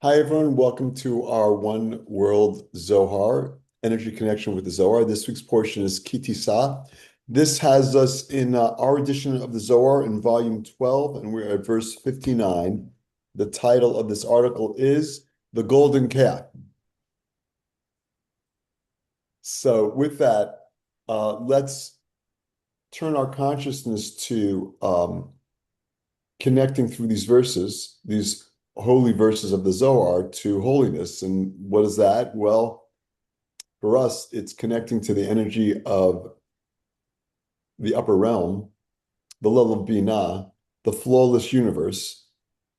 Hi, everyone. Welcome to our One World Zohar, Energy Connection with the Zohar. This week's portion is Ki Tisa. This has us in our edition of the Zohar in volume 12, and we're at verse 59. The title of this article is The Golden Calf. So, with that, let's turn our consciousness to connecting through these verses, these holy verses of the Zohar, to holiness. And what is that? Well, for us, it's connecting to the energy of the upper realm, the level of Binah, the flawless universe,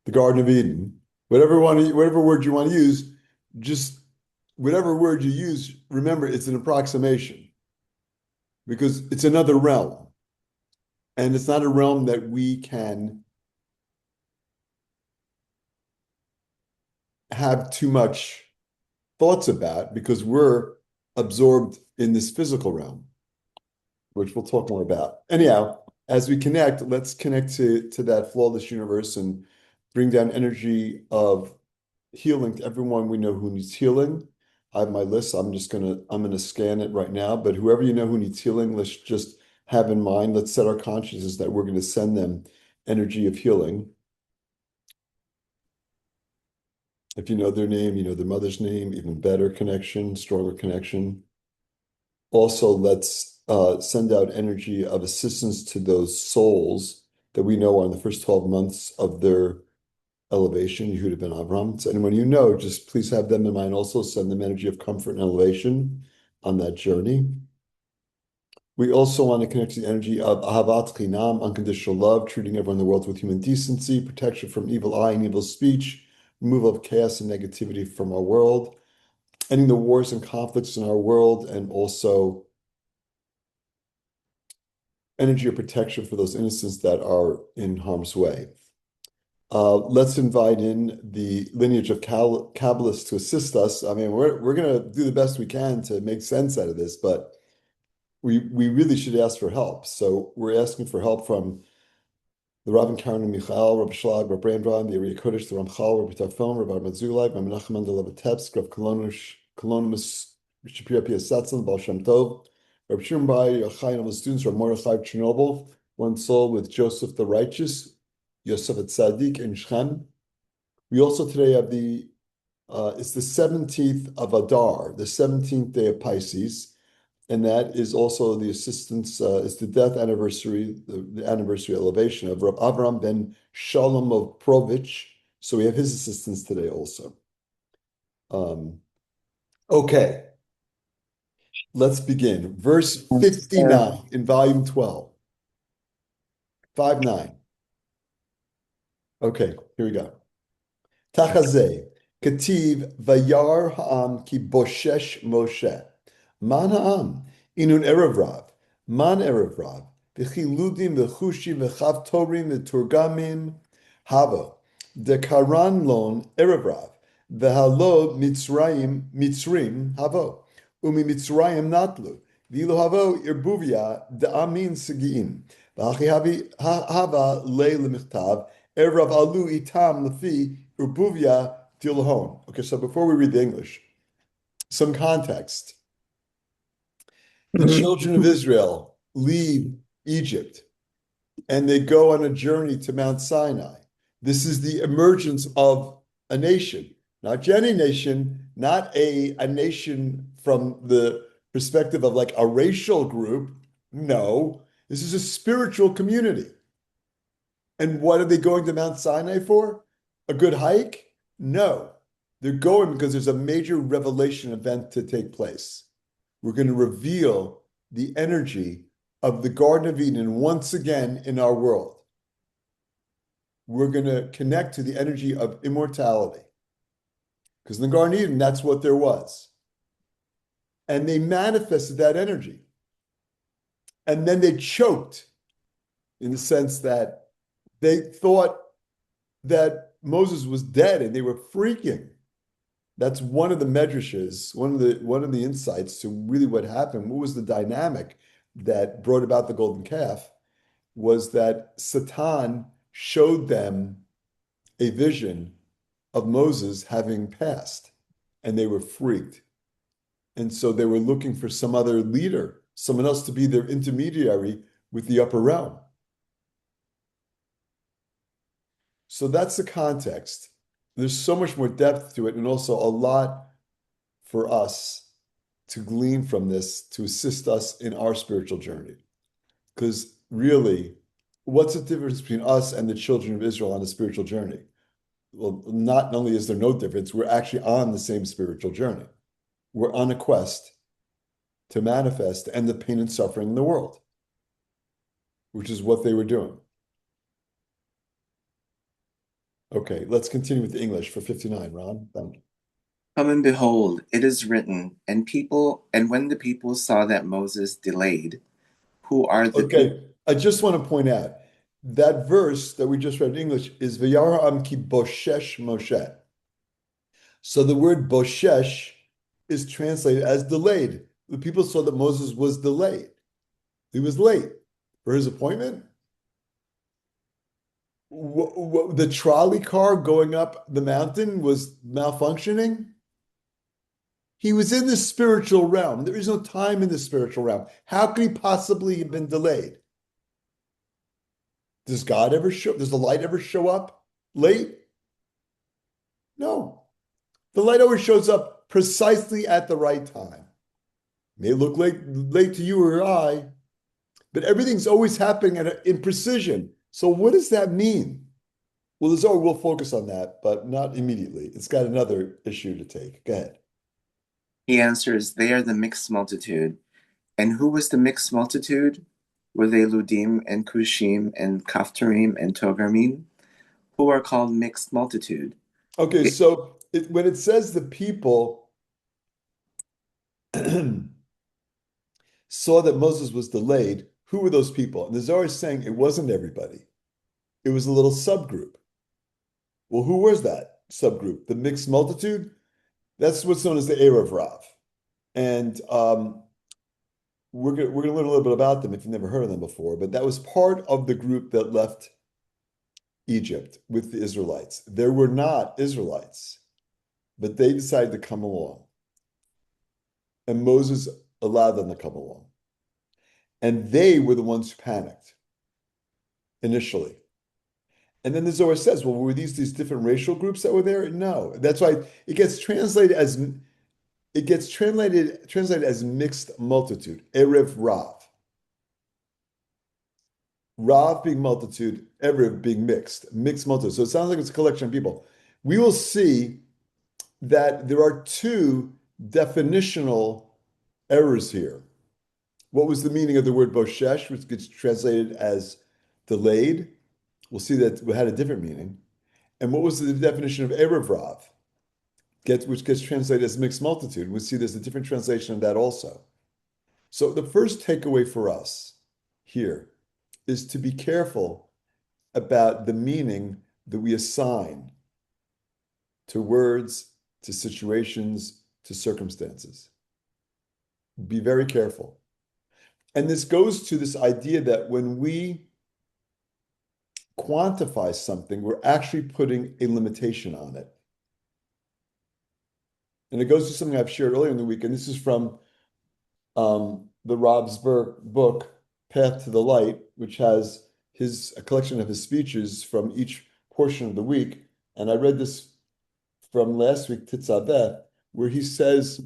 the Garden of Eden. Whatever word you want to use, just whatever word you use, remember it's an approximation because it's another realm. And it's not a realm that we can have too much thoughts about because we're absorbed in this physical realm, which we'll talk more about. Anyhow, as we connect, let's connect to that flawless universe and bring down energy of healing to everyone we know who needs healing. I have my list. I'm gonna scan it right now. But whoever you know who needs healing, let's just have in mind. Let's set our consciousness that we're going to send them energy of healing. If you know their name, you know their mother's name, even better connection, stronger connection. Also, let's send out energy of assistance to those souls that we know are in the first 12 months of their elevation, Yehuda ben Avram. So anyone you know, just please have them in mind. Also, send them energy of comfort and elevation on that journey. We also want to connect to the energy of Ahavat Chinam, unconditional love, treating everyone in the world with human decency, protection from evil eye and evil speech, removal of chaos and negativity from our world, ending the wars and conflicts in our world, and also energy of protection for those innocents that are in harm's way. Let's invite in the lineage of Kabbalists to assist us. I mean, we're going to do the best we can to make sense out of this, but we really should ask for help. So we're asking for help from the Rav and Karen and Michael, Rabbi Shlag, Rabbi Brandron, the Area Kodesh, the Ramchal, Rabbi Tarfon, Rabbi Matzulai, Rabbi Menachem Mendel Levatepsk, Rabbi Colonimus Shapira Piasatzin, Baal Shem Tov, Rabbi Shimon Bar Yochai, and all the students, Rabbi Mordechai of Chernobyl, One Soul with Joseph the Righteous, Yosef at Tzaddik, and Shechem. We also today have it's the 17th of Adar, the 17th day of Pisces, and that is also the assistance, it's the death anniversary, the anniversary elevation of Rab Avram ben Shalom of Provich. So we have his assistance today also. Okay, let's begin. Verse 59 in volume 12. 5-9. Okay, here we go. Tachazeh, Kativ, Vayar Ha'am ki Boshesh Moshe. Man Ha'am, Inun Erev Rav, Man Erev Rav, V'chiludim v'chushim v'chav torim v'turgamim havo. Dekaran lon Erev Rav, V'halo Mitzrim havo. Umi Mitzrayim natlu. V'ilu havo irbuvia da'amin segi'im. V'hachi hava lei l'michtav. Erev alu itam lefi Ubuvia Dilhon. Okay, so before we read the English, some context. The children of Israel leave Egypt and they go on a journey to Mount Sinai. This is the emergence of a nation, not any nation, not a nation from the perspective of like a racial group. No, this is a spiritual community. And what are they going to Mount Sinai for? A good hike? No. They're going because there's a major revelation event to take place. We're going to reveal the energy of the Garden of Eden once again in our world. We're going to connect to the energy of immortality. Because in the Garden of Eden, that's what there was. And they manifested that energy. And then they choked in the sense that they thought that Moses was dead and they were freaking. That's one of the medrashes, one of the insights to really what happened. What was the dynamic that brought about the golden calf was that Satan showed them a vision of Moses having passed, and they were freaked. And so they were looking for some other leader, someone else to be their intermediary with the upper realm. So that's the context. There's so much more depth to it, and also a lot for us to glean from this to assist us in our spiritual journey. Because really, what's the difference between us and the children of Israel on a spiritual journey? Well, not only is there no difference, we're actually on the same spiritual journey. We're on a quest to manifest end the pain and suffering in the world, which is what they were doing. Okay, let's continue with the English for 59, Ron. Thank you. Come and behold, it is written, and when the people saw that Moses delayed, who are the people? Okay, I just want to point out that verse that we just read in English is V'yara'am ki boshesh Moshe. So the word boshesh is translated as delayed. The people saw that Moses was delayed. He was late for his appointment. The trolley car going up the mountain was malfunctioning. He was in the spiritual realm. There is no time in the spiritual realm. How could he possibly have been delayed? Does the light ever show up late? No. The light always shows up precisely at the right time. It may look late to you or I, but everything's always happening in precision. So what does that mean? Well, the Zohar will focus on that, but not immediately. It's got another issue to take. Go ahead. He answers, they are the mixed multitude. And who was the mixed multitude? Were they Ludim and Cushim and Kaphtorim and Togarmim, who are called mixed multitude? Okay, It- so when it says the people saw that Moses was delayed, who were those people? And the Zohar is saying it wasn't everybody. It was a little subgroup. Well, who was that subgroup? The mixed multitude? That's what's known as the Erev Rav. And we're gonna learn a little bit about them if you've never heard of them before, but that was part of the group that left Egypt with the Israelites. There were not Israelites, but they decided to come along. And Moses allowed them to come along. And they were the ones who panicked initially. And then the Zohar says, well, were these different racial groups that were there? No. That's why it gets translated as mixed multitude, Erev Rav. Rav being multitude, Erev being mixed multitude. So it sounds like it's a collection of people. We will see that there are two definitional errors here. What was the meaning of the word boshesh, which gets translated as delayed? We'll see that it had a different meaning. And what was the definition of Erev Rav, which gets translated as mixed multitude? We'll see there's a different translation of that also. So the first takeaway for us here is to be careful about the meaning that we assign to words, to situations, to circumstances. Be very careful. And this goes to this idea that when we quantify something, we're actually putting a limitation on it. And it goes to something I've shared earlier in the week, and this is from the Rob's book, Path to the Light, which has a collection of his speeches from each portion of the week. And I read this from last week, Titzaveh, where he says,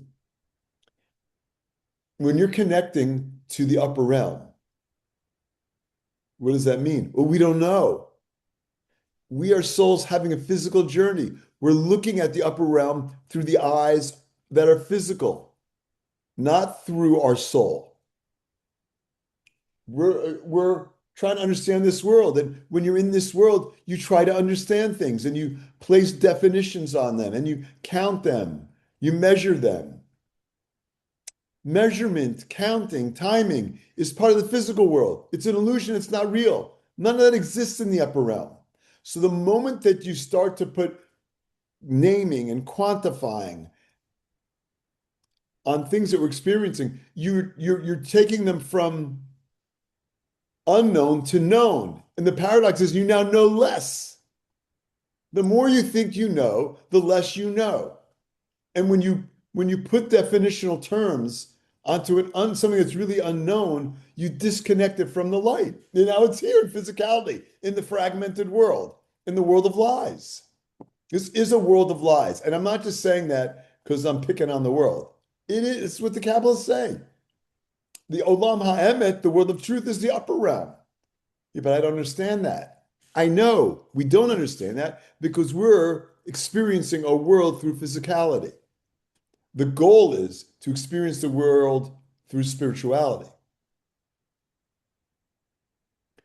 when you're connecting to the upper realm, what does that mean? Well, we don't know. We are souls having a physical journey. We're looking at the upper realm through the eyes that are physical, not through our soul. We're trying to understand this world. And when you're in this world, you try to understand things and you place definitions on them and you count them, you measure them. Measurement, counting, timing is part of the physical world. It's an illusion, it's not real. None of that exists in the upper realm. So the moment that you start to put naming and quantifying on things that we're experiencing, you're taking them from unknown to known. And the paradox is you now know less. The more you think you know, the less you know. And when you put definitional terms onto something that's really unknown, you disconnect it from the light. And now it's here in physicality, in the fragmented world, in the world of lies. This is a world of lies. And I'm not just saying that because I'm picking on the world. It is it's what the Kabbalists say. The Olam HaEmet, the world of truth, is the upper realm. Yeah, but I don't understand that. I know we don't understand that because we're experiencing a world through physicality. The goal is to experience the world through spirituality,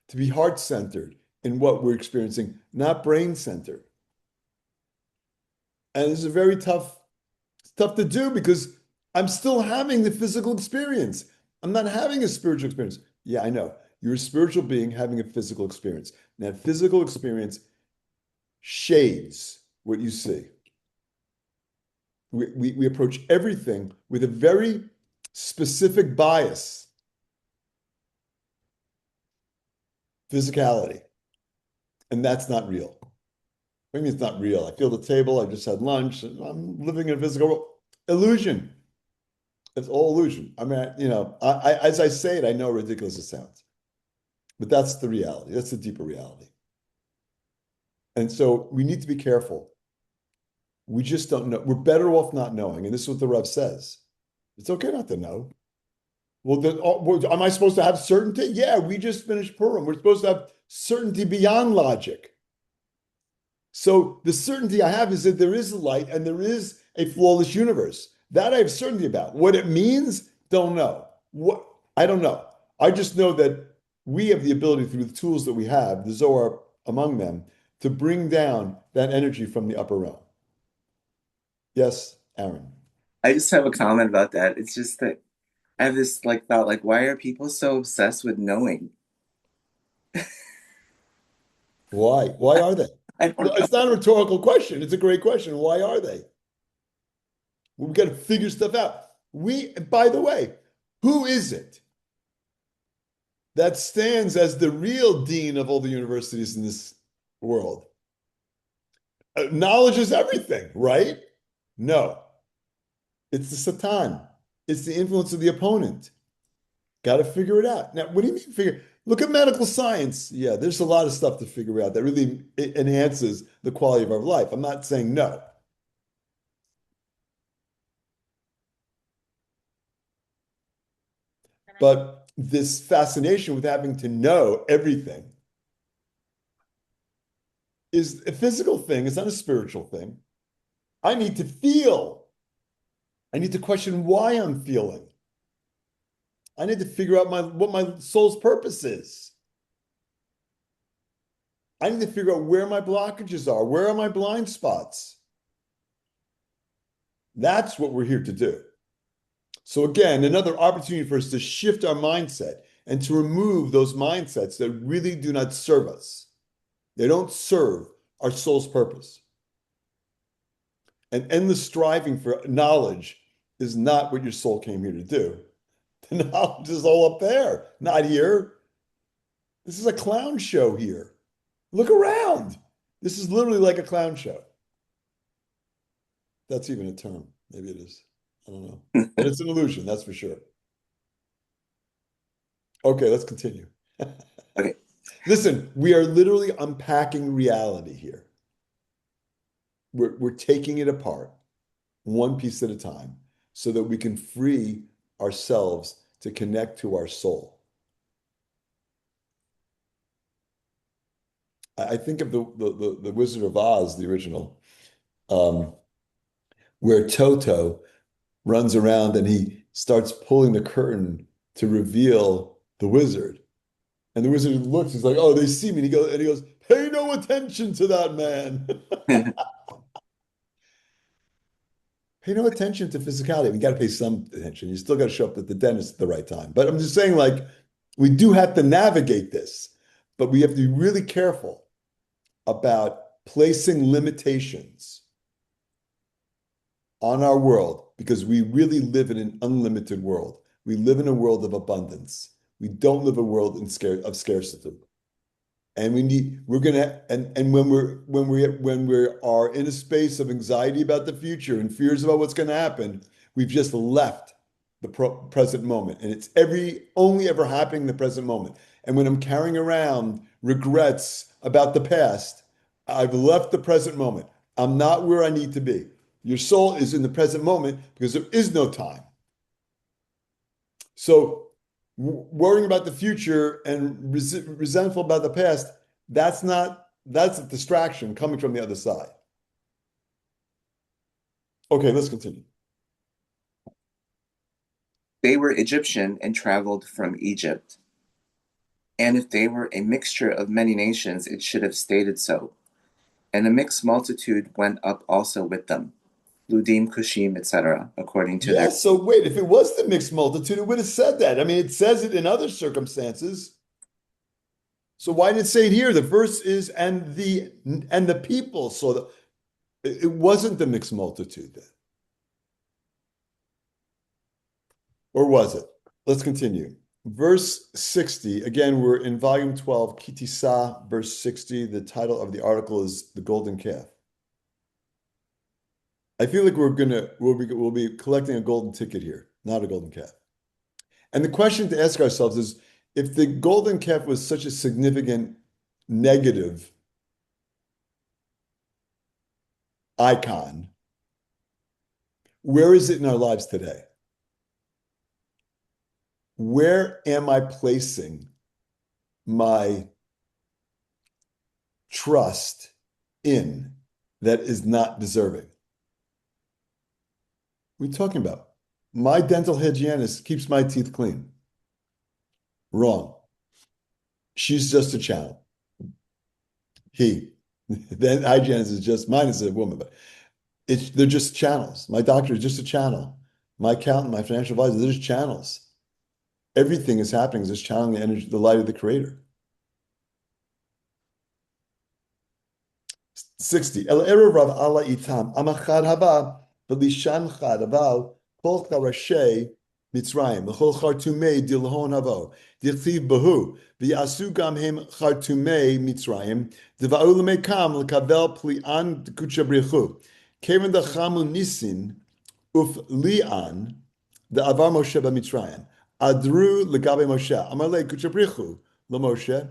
to be heart-centered in what we're experiencing, not brain-centered. And this is very tough to do because I'm still having the physical experience. I'm not having a spiritual experience. Yeah, I know. You're a spiritual being having a physical experience. And that physical experience shades what you see. We approach everything with a very specific bias, physicality, and that's not real. I mean, it's not real. I feel the table. I just had lunch. I'm living in a physical world. Illusion. It's all illusion. I mean, as I say it, I know how ridiculous it sounds, but that's the reality. That's the deeper reality. And so we need to be careful. We just don't know. We're better off not knowing. And this is what the Rav says. It's okay not to know. Well, am I supposed to have certainty? Yeah, we just finished Purim. We're supposed to have certainty beyond logic. So the certainty I have is that there is a light and there is a flawless universe. That I have certainty about. What it means, don't know. What I don't know. I just know that we have the ability through the tools that we have, the Zohar among them, to bring down that energy from the upper realm. Yes, Aaron. I just have a comment about that. It's just that I have this like thought, like, why are people so obsessed with knowing? Why? Why are they? I don't know. It's not a rhetorical question. It's a great question. Why are they? We've got to figure stuff out. By the way, who is it that stands as the real dean of all the universities in this world? Knowledge is everything, right? No, it's the Satan. It's the influence of the opponent. Got to figure it out. Now, what do you mean figure? Look at medical science. Yeah, there's a lot of stuff to figure out that really enhances the quality of our life. I'm not saying no. But this fascination with having to know everything is a physical thing. It's not a spiritual thing. I need to feel. I need to question why I'm feeling. I need to figure out what my soul's purpose is. I need to figure out where my blockages are. Where are my blind spots? That's what we're here to do. So again, another opportunity for us to shift our mindset and to remove those mindsets that really do not serve us. They don't serve our soul's purpose. And endless striving for knowledge is not what your soul came here to do. The knowledge is all up there, not here. This is a clown show here. Look around. This is literally like a clown show. That's even a term. Maybe it is. I don't know. But it's an illusion, that's for sure. Okay, let's continue. Okay. Listen, we are literally unpacking reality here. We're taking it apart one piece at a time so that we can free ourselves to connect to our soul. I think of the Wizard of Oz, the original, where Toto runs around and he starts pulling the curtain to reveal the wizard. And the wizard looks, he's like, oh, they see me. And he goes, pay no attention to that man. Pay no attention to physicality. We got to pay some attention. You still got to show up at the dentist at the right time. But I'm just saying, like, we do have to navigate this, but we have to be really careful about placing limitations on our world because we really live in an unlimited world. We live in a world of abundance. We don't live a world of scarcity. And we're gonna and when we are in a space of anxiety about the future and fears about what's gonna happen, we've just left the present moment. And it's only ever happening in the present moment. And when I'm carrying around regrets about the past, I've left the present moment. I'm not where I need to be. Your soul is in the present moment because there is no time. So worrying about the future and resentful about the past, that's a distraction coming from the other side. Okay, let's continue. They were Egyptian and traveled from Egypt. And if they were a mixture of many nations, it should have stated so. And a mixed multitude went up also with them, Ludim, Cushim, etc., according to Yeah, their. so wait, if it was the mixed multitude, it would have said that. I mean, it says it in other circumstances. So why did it say it here? The verse is and the people. So it wasn't the mixed multitude then. Or was it? Let's continue. Verse 60, again, we're in volume 12, Ki Tisa, verse 60. The title of the article is The Golden Calf. I feel like we'll be collecting a golden ticket here, not a golden calf. And the question to ask ourselves is, if the golden calf was such a significant negative icon, where is it in our lives today? Where am I placing my trust in that is not deserving? What are we talking about? My dental hygienist keeps my teeth clean. Wrong. She's just a channel. He, the hygienist is just, mine is a woman, but they're just channels. My doctor is just a channel. My accountant, my financial advisor, they're just channels. Everything is happening is just channeling the energy, the light of the creator. 60. El erev rav Allah itam. Amachad haba. V'lishan chad aval. Kol charashe Mitzrayim. L'chol chartumei dilhon havo. Dichtiv bahu. V'yasu gam hem chartumei Mitzrayim. D'va'u l'mekam l'kabel pli'an d'kucha brichu. Kevin dachamu nisin. Uf li'an. Da'avar Moshe b'Mitzrayim. Adru legabe Moshe. Amalei kuchabrichu l'Moshe.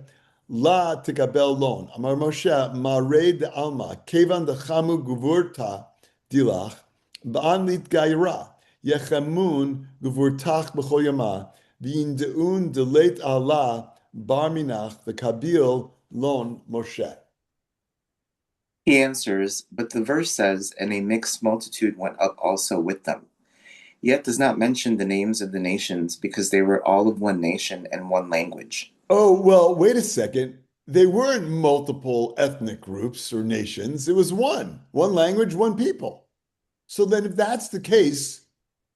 La tikabel lon. Amar Moshe, mare de alma, kevan de chamu guvurta dilach, ba'an lit gaira, yechamun guvurtach b'chol yama, v'in de'un de leit Allah, bar minach, the kabil lon Moshe. He answers, but the verse says, and a mixed multitude went up also with them. Yet does not mention the names of the nations because they were all of one nation and one language. Oh, well, wait a second. They weren't multiple ethnic groups or nations. It was one language, one people. So then if that's the case,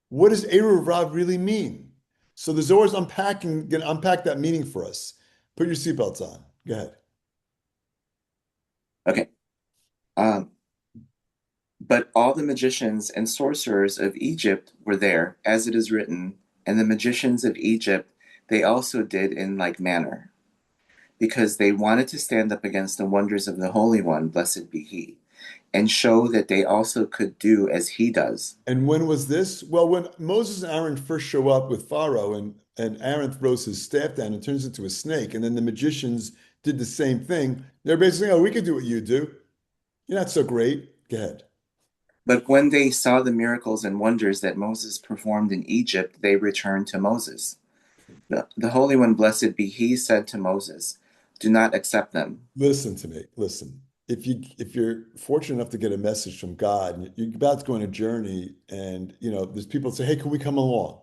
what does Eruv Rav really mean? So the Zohar is going to unpack that meaning for us. Put your seatbelts on. Go ahead. Okay. But all the magicians and sorcerers of Egypt were there, as it is written, and the magicians of Egypt they also did in like manner, because they wanted to stand up against the wonders of the Holy One, blessed be He, and show that they also could do as He does. And when was this? Well, when Moses and Aaron first show up with Pharaoh and Aaron throws his staff down and turns into a snake, and then the magicians did the same thing. They're basically, oh, we could do what you do. You're not so great. Go ahead. But when they saw the miracles and wonders that Moses performed in Egypt, they returned to Moses. The Holy One, blessed be He, said to Moses, do not accept them. Listen to me. Listen. If you're fortunate enough to get a message from God, and you're about to go on a journey, and there's people that say, "Hey, can we come along?"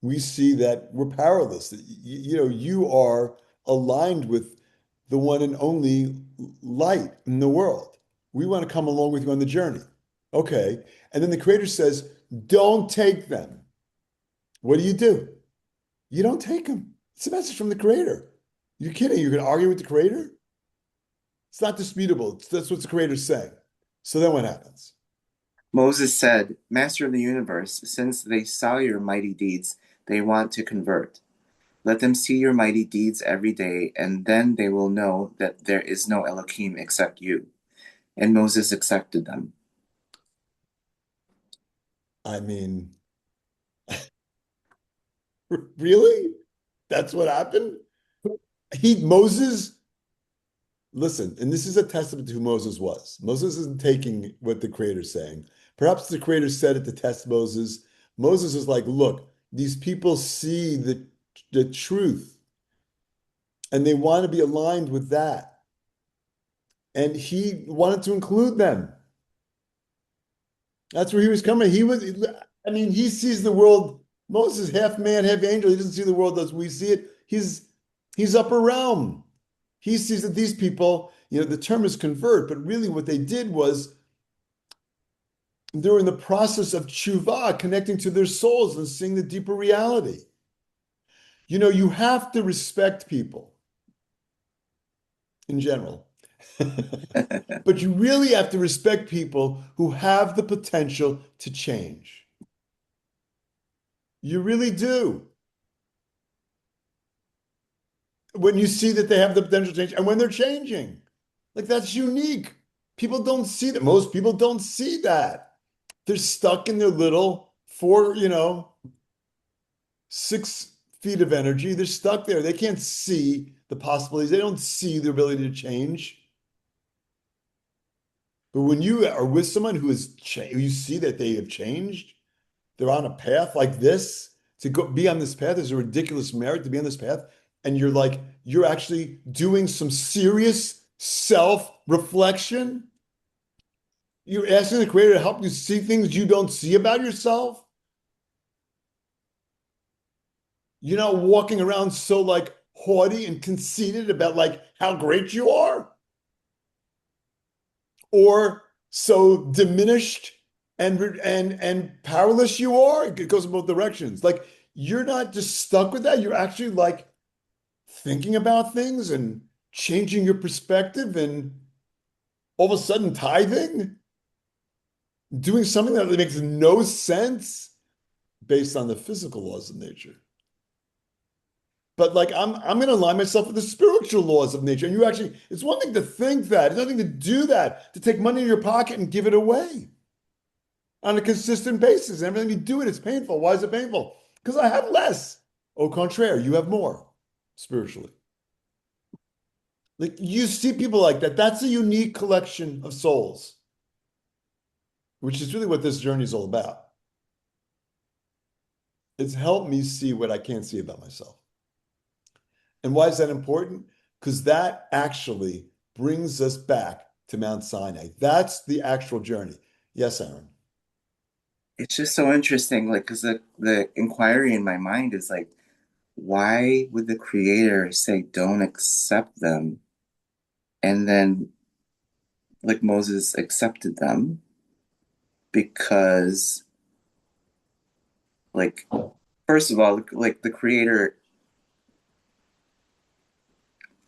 We see that we're powerless. That you are aligned with the one and only light in the world. We want to come along with you on the journey. Okay. And then the creator says, "Don't take them." What do? You don't take them. It's a message from the creator. You kidding? You're going to argue with the creator? It's not disputable. That's what the creator's saying. So then what happens? Moses said, Master of the universe, since they saw your mighty deeds, they want to convert. Let them see your mighty deeds every day, and then they will know that there is no Elohim except you. And Moses accepted them. I mean, really? That's what happened? Moses, listen, and this is a testament to who Moses was. Moses isn't taking what the Creator's saying. Perhaps the Creator said it to test Moses. Moses is like, look, these people see the truth and they want to be aligned with that. And he wanted to include them. That's where he was coming. I mean, he sees the world. Moses, half man, half angel. He doesn't see the world as we see it. He's upper realm. He sees that these people, the term is convert, but really what they did was they were in the process of tshuva, connecting to their souls and seeing the deeper reality. You have to respect people in general. But you really have to respect people who have the potential to change. You really do. When you see that they have the potential to change and when they're changing. Like that's unique. People don't see that. Most people don't see that. They're stuck in their little 6 feet of energy. They're stuck there. They can't see the possibilities. They don't see the ability to change. But when you are with someone who you see that they have changed, they're on a path like this. To go be on this path is a ridiculous merit to be on this path. And you're actually doing some serious self-reflection. You're asking the Creator to help you see things you don't see about yourself. You're not walking around so like haughty and conceited about like how great you are, or so diminished and powerless you are. It goes in both directions. Like you're not just stuck with that. You're actually like thinking about things and changing your perspective and all of a sudden tithing, doing something that makes no sense based on the physical laws of nature. But like I'm going to align myself with the spiritual laws of nature. And it's one thing to think that, it's nothing to do that, to take money in your pocket and give it away on a consistent basis. And every time you do it, it's painful. Why is it painful? Because I have less. Au contraire, you have more spiritually. Like you see people like that. That's a unique collection of souls, which is really what this journey is all about. It's helped me see what I can't see about myself. And why is that important? Because that actually brings us back to Mount Sinai. That's the actual journey. Yes, Aaron. It's just so interesting, like, because the inquiry in my mind is like, why would the creator say don't accept them? And then, like, Moses accepted them because, like, first of all, like, the creator,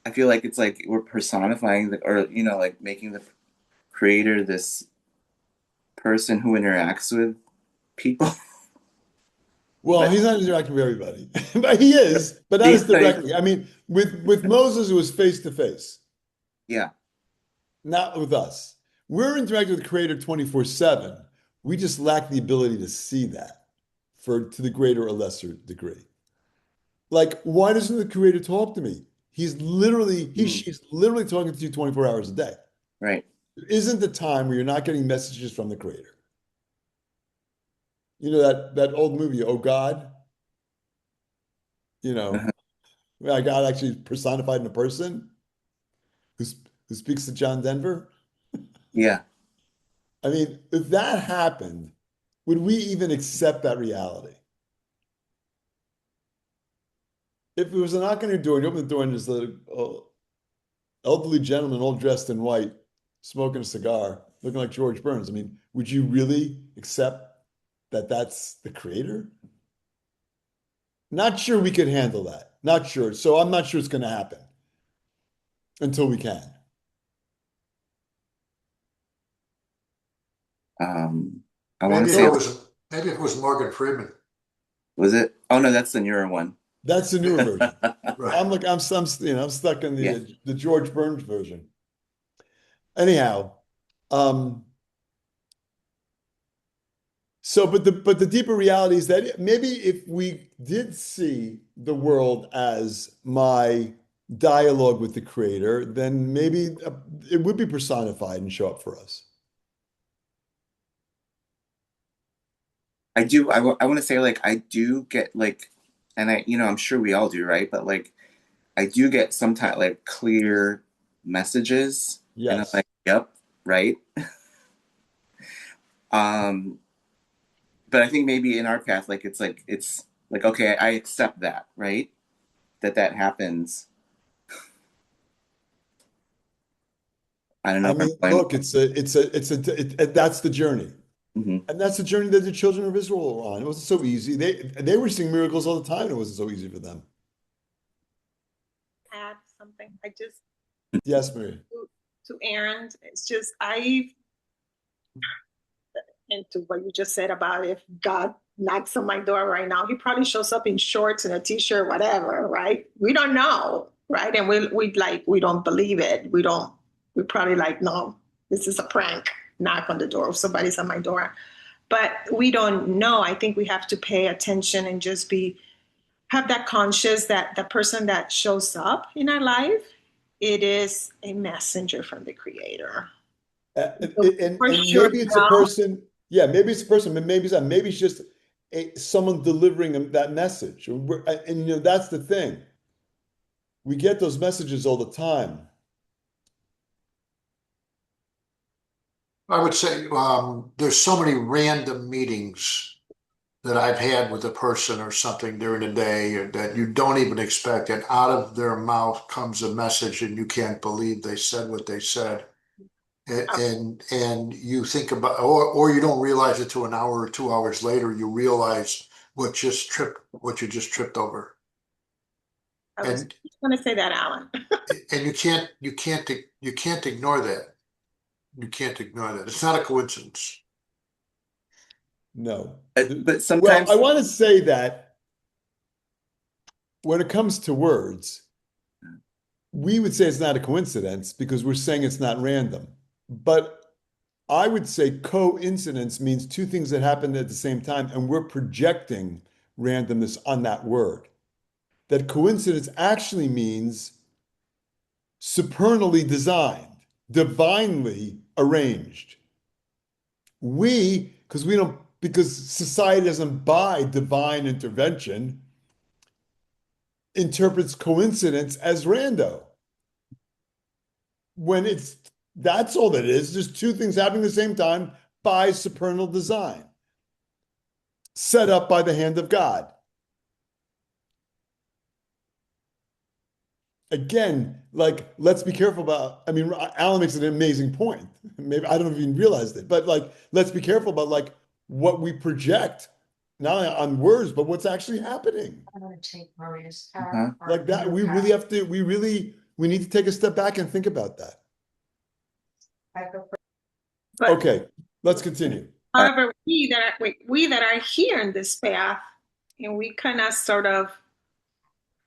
I feel like it's like we're personifying or, like making the creator this person who interacts with people. Well, But he's not interacting with everybody, but he is, but not as he's like, directly. I mean, with Moses, it was face to face, yeah, not with us. We're interacting with the Creator 24/7. We just lack the ability to see that to the greater or lesser degree. Like, why doesn't the Creator talk to me? mm, She's literally talking to you 24 hours a day. right, There isn't a time where you're not getting messages from the Creator. You know that old movie, Oh God, you know, uh-huh. where God actually personified in a person who, who speaks to John Denver. Yeah, I mean, if that happened, would we even accept that reality? If it was a knock on your door, and you open the door and there's an elderly gentleman all dressed in white, smoking a cigar, looking like George Burns, I mean, would you really accept that that's the creator? Not sure we could handle that. Not sure. So I'm not sure it's going to happen until we can. I want to Maybe if say, it Until was maybe if it was Morgan Freeman. was it? Oh no, that's the newer one. That's the newer version. Right. I'm stuck in Yeah. the George Burns version. Anyhow, um, so but the deeper reality is that maybe if we did see the world as my dialogue with the creator, then maybe it would be personified and show up for us. I do. I want to say like I do get like, and I'm sure we all do, right? But like I do get sometimes like clear messages, and I'm Yes. like, yep, right. Um, but I think maybe in our path, it's like okay, I accept that, right? That happens. I don't know I if I'm mean, playing. look, that's the journey. Mhm. And that's the journey that the children of Israel were on. It wasn't so easy. They were seeing miracles all the time, and it wasn't so easy for them. Add something. I just Yes, Maria. to Aaron, it's just I into what you just said about if God knocks on my door right now, he probably shows up in shorts and a t-shirt, whatever, right? We don't know, right? And we don't believe it. We probably like, no, this is a prank. Knock on the door. If somebody's on my door. But we don't know. I think we have to pay attention and just have that conscious that the person that shows up in our life, it is a messenger from the creator. For And sure, maybe it's a now, person. Yeah, maybe it's a person, but maybe it's not. Maybe it's just someone delivering them that message. And that's the thing. We get those messages all the time. I would say there's so many random meetings that I've had with a person or something during the day that you don't even expect, and out of their mouth comes a message, and you can't believe they said what they said. And you think about, or you don't realize it till an hour or 2 hours later, you realize what you just tripped over. I was And just going to say that, Alan. and you can't ignore that. You can't ignore that. It's not a coincidence. No. But Well, I sometimes, want to say that when it comes to words, we would say it's not a coincidence because we're saying it's not random. But I would say coincidence means two things that happened at the same time, and we're projecting randomness on that word. That coincidence actually means supernally designed, divinely arranged. Because society doesn't buy divine intervention, interprets coincidence as rando. When that's all that is, just two things happening at the same time by supernal design, set up by the hand of God. Again, like, let's be careful about, I mean, Alan makes an amazing point. Maybe I don't know if you even realized it, but like, let's be careful about like what we project, not only on words, but what's actually happening. I'm gonna take Maria's Uh-huh. car. Like that, we need to take a step back and think about that. But Okay, let's continue. however, we that are here in this path, and we kind of sort of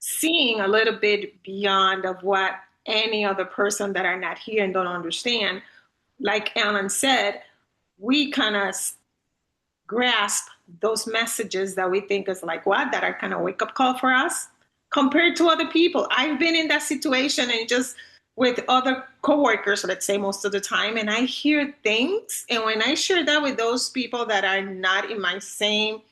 seeing a little bit beyond of what any other person that are not here and don't understand. Like Alan said, we kind of grasp those messages that we think is like what that are kind of wake up call for us compared to other people. I've been in that situation and just with other coworkers, let's say most of the time, and I hear things, and when I share that with those people that are not in my same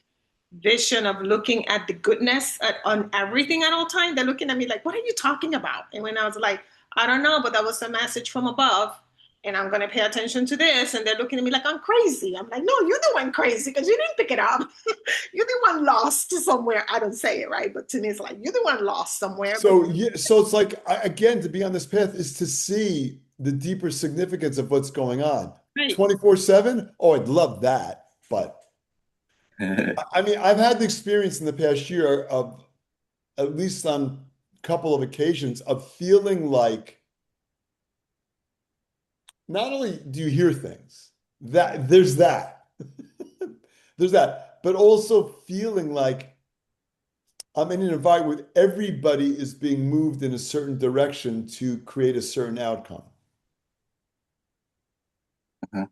vision of looking at the goodness on everything at all times, they're looking at me like, what are you talking about? And when I was like, I don't know, but that was a message from above, and I'm going to pay attention to this. And they're looking at me like I'm crazy. I'm like, no, you're the one crazy because you didn't pick it up. You're the one lost somewhere. I don't say it right, but to me, it's like you're the one lost somewhere. So yeah, so it's like again, to be on this path is to see the deeper significance of what's going on. Right. 24/7? Oh, I'd love that. But I mean, I've had the experience in the past year of, at least on a couple of occasions, of feeling like not only do you hear things, that there's that, there's that, but also feeling like I'm in an environment where everybody is being moved in a certain direction to create a certain outcome. Uh-huh.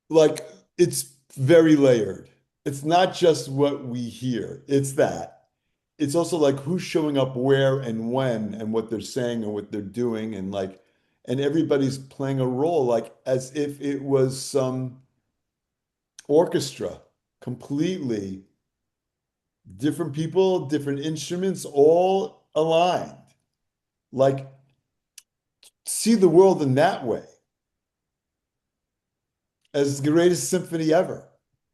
Like it's very layered. It's not just what we hear, it's that. It's also like who's showing up where and when and what they're saying and what they're doing and like and everybody's playing a role like as if it was some orchestra, completely different people, different instruments, all aligned. Like see the world in that way as the greatest symphony ever.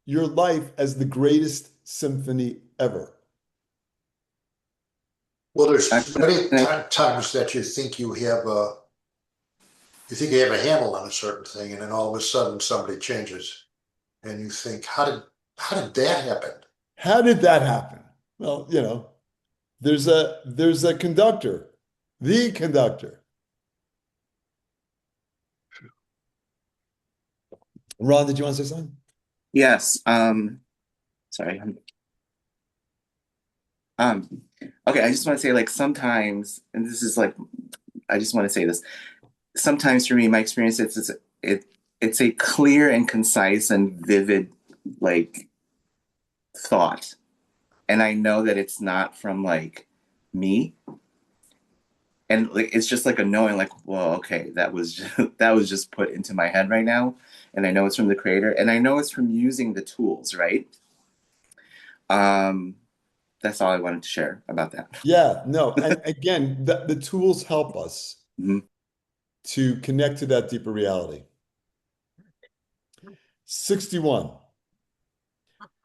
Your life as the greatest symphony ever. Well, there's Actually, many times that you think you have a handle on a certain thing, and then all of a sudden somebody changes, and you think, how did that happen? How did that happen? Well, there's a conductor, the conductor. Ron, did you want to say something? yes. Sorry. Okay, I just want to say like sometimes, and this is like, I just want to say this. Sometimes for me, my experience it's a clear and concise and vivid like thought. And I know that it's not from like me. And like it's just like a knowing like, well, okay, that was just put into my head right now. And I know it's from the creator, and I know it's from using the tools, right? Um, that's all I wanted to share about that. Yeah, no. And again, the tools help us Mhm. to connect to that deeper reality. 61.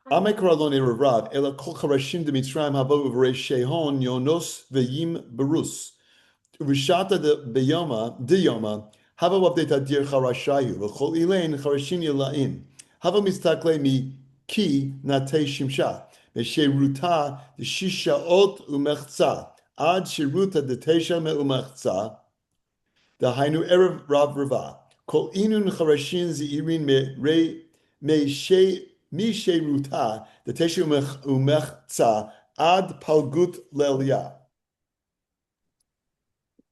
Amekra lo nerav rav, ela kol charashim de Mitzrayim habo uvrei shehon yonos v'yim berus. Uvishata de yoma, hava wabdeta dir charashayu, v'chol ilain charashin yelain. Hava mistakle mi ki nate shimsha, v'sheruta de shishaot umechza, ad sheruta de tesha me umechza, the hainu erev rav rava. Kol inun charashin zeirin me sheruta de tesha umechza, ad palgut lelia.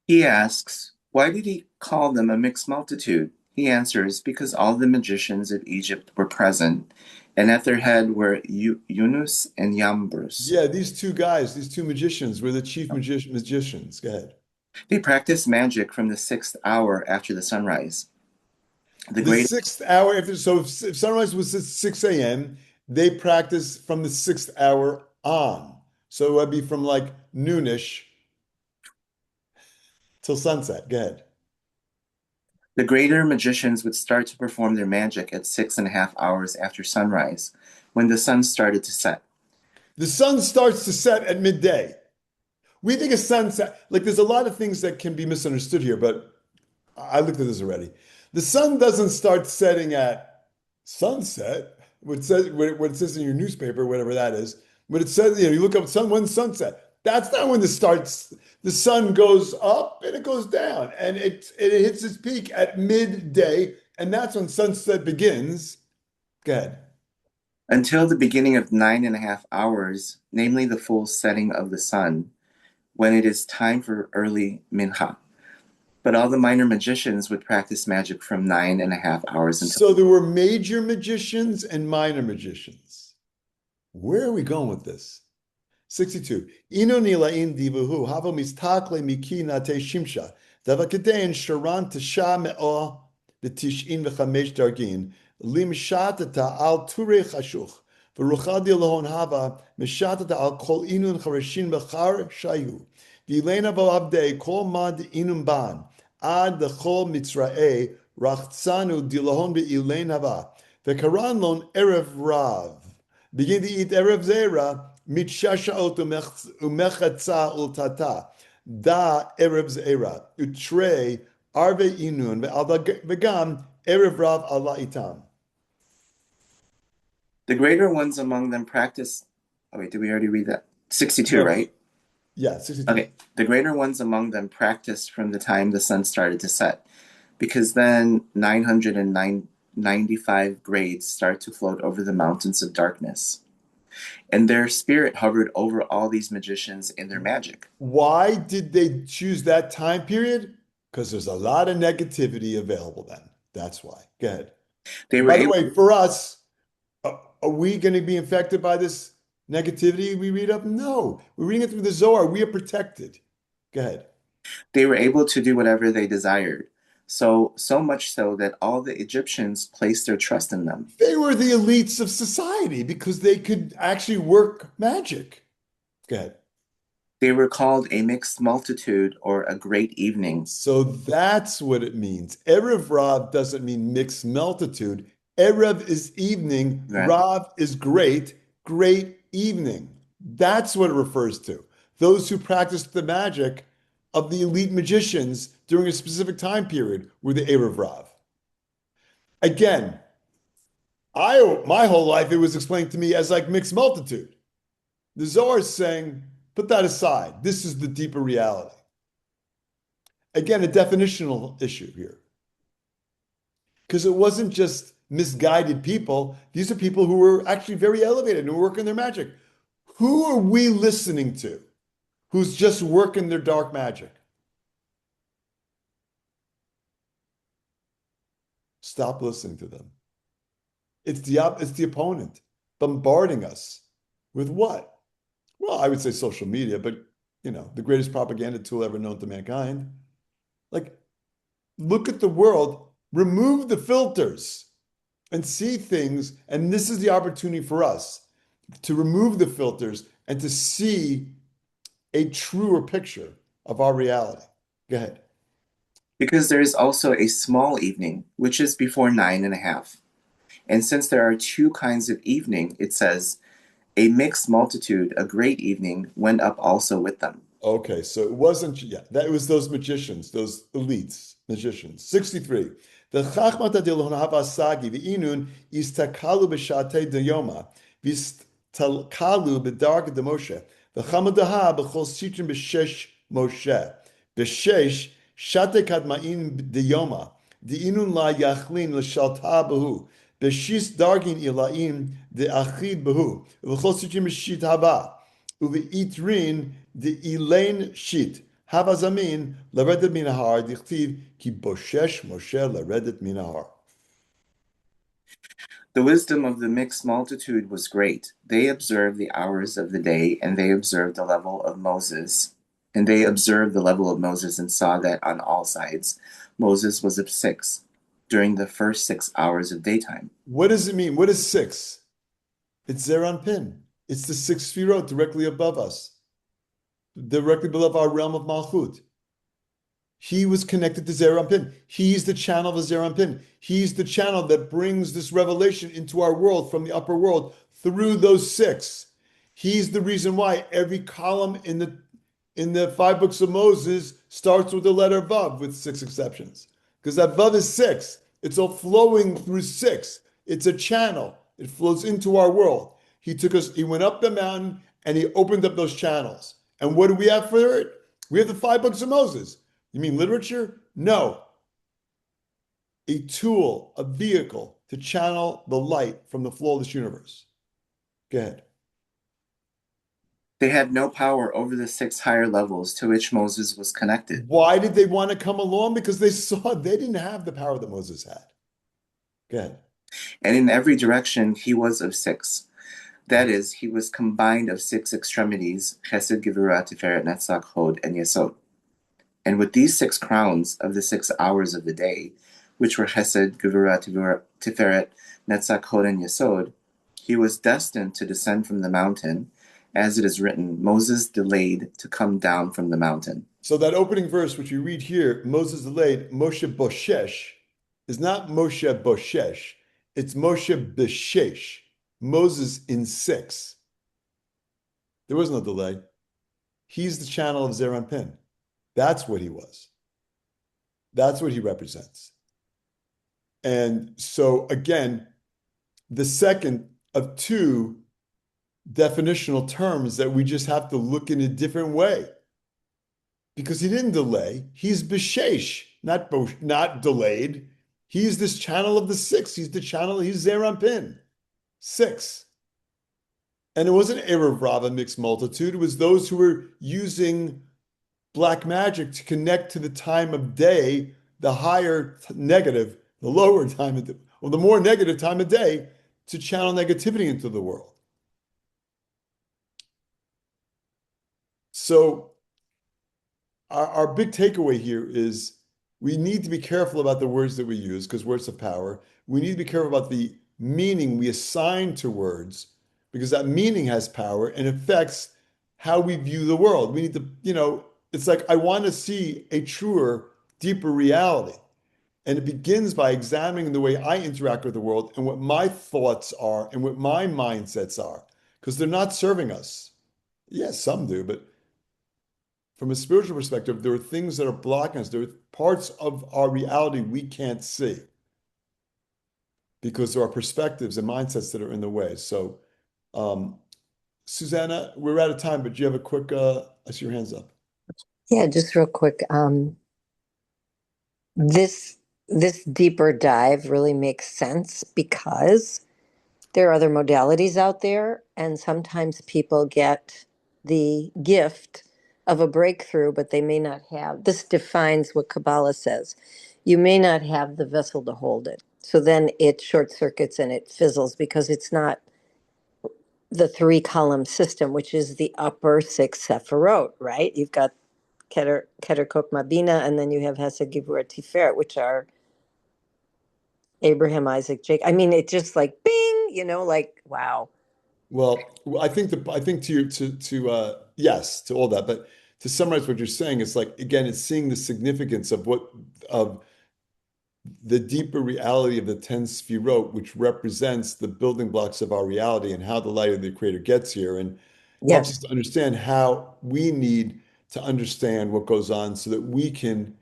He asks, why did he call them a mixed multitude? He answers, because all the magicians of Egypt were present, and at their head were Yunus and Yambrus. Yeah, these two guys, these two magicians were the chief magicians. Go ahead. They practiced magic from the 6th hour after the sunrise. The The great 6th hour after, so if sunrise was at 6 a.m., they practiced from the 6th hour on. So it would be from like noonish till sunset. Go ahead. The greater magicians would start to perform their magic at 6.5 hours after sunrise, when the sun started to set. The sun starts to set at midday. We think of sunset, like there's a lot of things that can be misunderstood here, but I looked at this already. The sun doesn't start setting at sunset. What it says in your newspaper, whatever that is. When it says, you look up sun, when's sunset? That's not when the sun goes up and it goes down, and it hits its peak at midday, and that's when sunset begins. Go ahead. Until the beginning of 9.5 hours, namely the full setting of the sun, when it is time for early mincha. But all the minor magicians would practice magic from 9.5 hours until. So there were major magicians and minor magicians. Where are we going with this? 62. Ino nilain divuhu hava mistakle miki nate shimsha davakadein sharan tasha me'o b'tish'in v'chamesh dargin lim shatata al ture chashuch v'ruchadi lahon hava mishatata al kol inun charashin b'char shayu v'ilena v'abdei kol mad inun ban ad l'chol mitzra'e rachtzanu dilahon v'ilein hava v'karan lon erev rav. Begin to eat erev zera mitshashaot umechatza ultata da erev zera utrei arve inun v'gam erev rav ala itam. The greater ones among them practice. Oh wait, did we already read that? 62, No. right? Yeah, 62. Okay. The greater ones among them practiced from the time the sun started to set, because then 909 95 grades start to float over the mountains of darkness. And their spirit hovered over all these magicians in their magic. Why did they choose that time period? Because there's a lot of negativity available then. That's why. Go ahead. They were By the able, way, for us, are we going to be infected by this negativity we read up? No. We're reading it through the Zohar. We are protected. Go ahead. they were able to do whatever they desired. So much so that all the Egyptians placed their trust in them. They were the elites of society because they could actually work magic. Go ahead. They were called a mixed multitude or a great evening. So that's what it means. Erev Rav doesn't mean mixed multitude. Erev is evening. Right. Rav is great, great evening. That's what it refers to. Those who practiced the magic of the elite magicians during a specific time period were the Erev Rav. Again, my whole life it was explained to me as like mixed multitude. The Zohar is saying, put that aside. This is the deeper reality. Again, a definitional issue here. Because it wasn't just misguided people. These are people who were actually very elevated and who work in their magic. Who are we listening to who's just working their dark magic? Stop listening to them. It's the opponent bombarding us with what? Well, I would say social media, but the greatest propaganda tool ever known to mankind. Like, look at the world, remove the filters and see things. And this is the opportunity for us to remove the filters and to see a truer picture of our reality. Go ahead. Because there is also a small evening, which is before 9:30. And since there are two kinds of evening, it says, a mixed multitude, a great evening, went up also with them. Okay, so it wasn't, that was those magicians, those elites, magicians. 63. The Chachmata de Havasagi, v'inun, istakalu b'shatei dayoma, v'istakalu b'darga de Moshe, v'chamadaha b'chol sitrim b'shesh Moshe, b'shesh shate kadma'in dayoma, d'inun la yachlin l'shalta b'hu, b'shis dargin ilaim de'achid b'hu, v'chol sitrim b'shit haba, uve'itrin de'ilain shit, havazamin laredet minahar, dichtiv ki boshesh Moshe laredet minahar. The wisdom of the mixed multitude was great. They observed the hours of the day, and they observed the level of Moses. And they observed the level of Moses and saw that on all sides Moses was of 6 during the first 6 hours of daytime. What does it mean? What is 6? It's Zeran Pin. It's the 6th Sfirot directly above us, directly below our realm of Malchut. He was connected to Zeran Pin. He's the channel of Zeran Pin. He's the channel that brings this revelation into our world from the upper world through those 6. He's the reason why every column in the 5 books of Moses starts with the letter Vav, with 6 exceptions. Because that Vav is 6. It's all flowing through 6. It's a channel. It flows into our world. He went up the mountain and he opened up those channels. And what do we have for it? We have the 5 books of Moses. You mean literature? No. A tool, a vehicle to channel the light from the flow of this universe. Go ahead. They had no power over the 6 higher levels to which Moses was connected. Why did they want to come along? Because they saw they didn't have the power that Moses had. Go ahead. And in every direction he was of 6. That is, he was combined of 6 extremities, Chesed, Gevurah, Tiferet, Netzach, Hod, and Yesod. And with these 6 crowns of the 6 hours of the day, which were Chesed, Gevurah, Tiferet, Netzach, Hod, and Yesod, he was destined to descend from the mountain. As it is written, Moses delayed to come down from the mountain. So that opening verse, which you read here, Moses delayed, Moshe Boshesh, is not Moshe Boshesh. It's Moshe Beshesh. Moses in 6. There was no delay. He's the channel of Zeran Pin. That's what he was. That's what he represents. And so again, the second of 2 definitional terms that we just have to look in a different way. Because he didn't delay. He's Beshesh, not delayed. He's this channel of the six. He's the channel, he's Zerampin. Six. And it wasn't Erev Rav, a mixed multitude. It was those who were using black magic to connect to the time of day, the higher negative, the lower time of day, or the more negative time of day, to channel negativity into the world. So our big takeaway here is we need to be careful about the words that we use because words have power. We need to be careful about the meaning we assign to words because that meaning has power and affects how we view the world. We need to, it's like I want to see a truer, deeper reality. And it begins by examining the way I interact with the world and what my thoughts are and what my mindsets are, because they're not serving us. Yes, some do, but from a spiritual perspective, there are things that are blocking us. There are parts of our reality we can't see because there are perspectives and mindsets that are in the way. So, Susanna, we're out of time, but do you have a quick, I see your hands up. Yeah, just real quick. This this deeper dive really makes sense because there are other modalities out there, and sometimes people get the gift of a breakthrough, but they may not have. This defines what Kabbalah says. You may not have the vessel to hold it. So then it short circuits and it fizzles because it's not the three column system, which is the upper six Sephirot, right? You've got Keter Kok Mabina, and then you have Hesed Givur Tiferet, which are Abraham, Isaac, Jacob. I mean, it just like bing, like wow. Well, I think yes to all that, but to summarize what you're saying, it's like again, it's seeing the significance of the deeper reality of the 10 Sfirot, which represents the building blocks of our reality and how the light of the Creator gets here, and helps us Yes. to understand how we need to understand what goes on so that we can,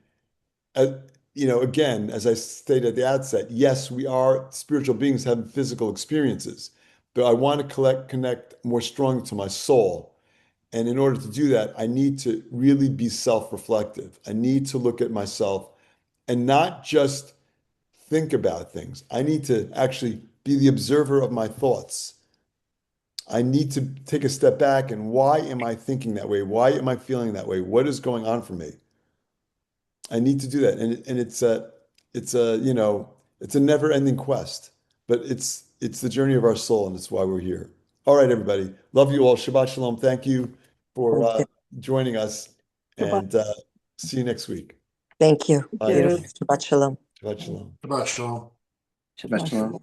uh, again, as I stated at the outset, yes, we are spiritual beings having physical experiences, but I want to connect more strongly to my soul. And in order to do that, I need to really be self-reflective. I need to look at myself and not just think about things. I need to actually be the observer of my thoughts. I need to take a step back and why am I thinking that way? Why am I feeling that way? What is going on for me? I need to do that. And it's a never-ending quest, but it's the journey of our soul and it's why we're here. All right, everybody. Love you all. Shabbat shalom. Thank you for Thank you. joining us and see you next week. Thank you. Bye, Beautiful. everybody. Shabbat shalom. Shabbat shalom. Shabbat shalom. Shabbat shalom.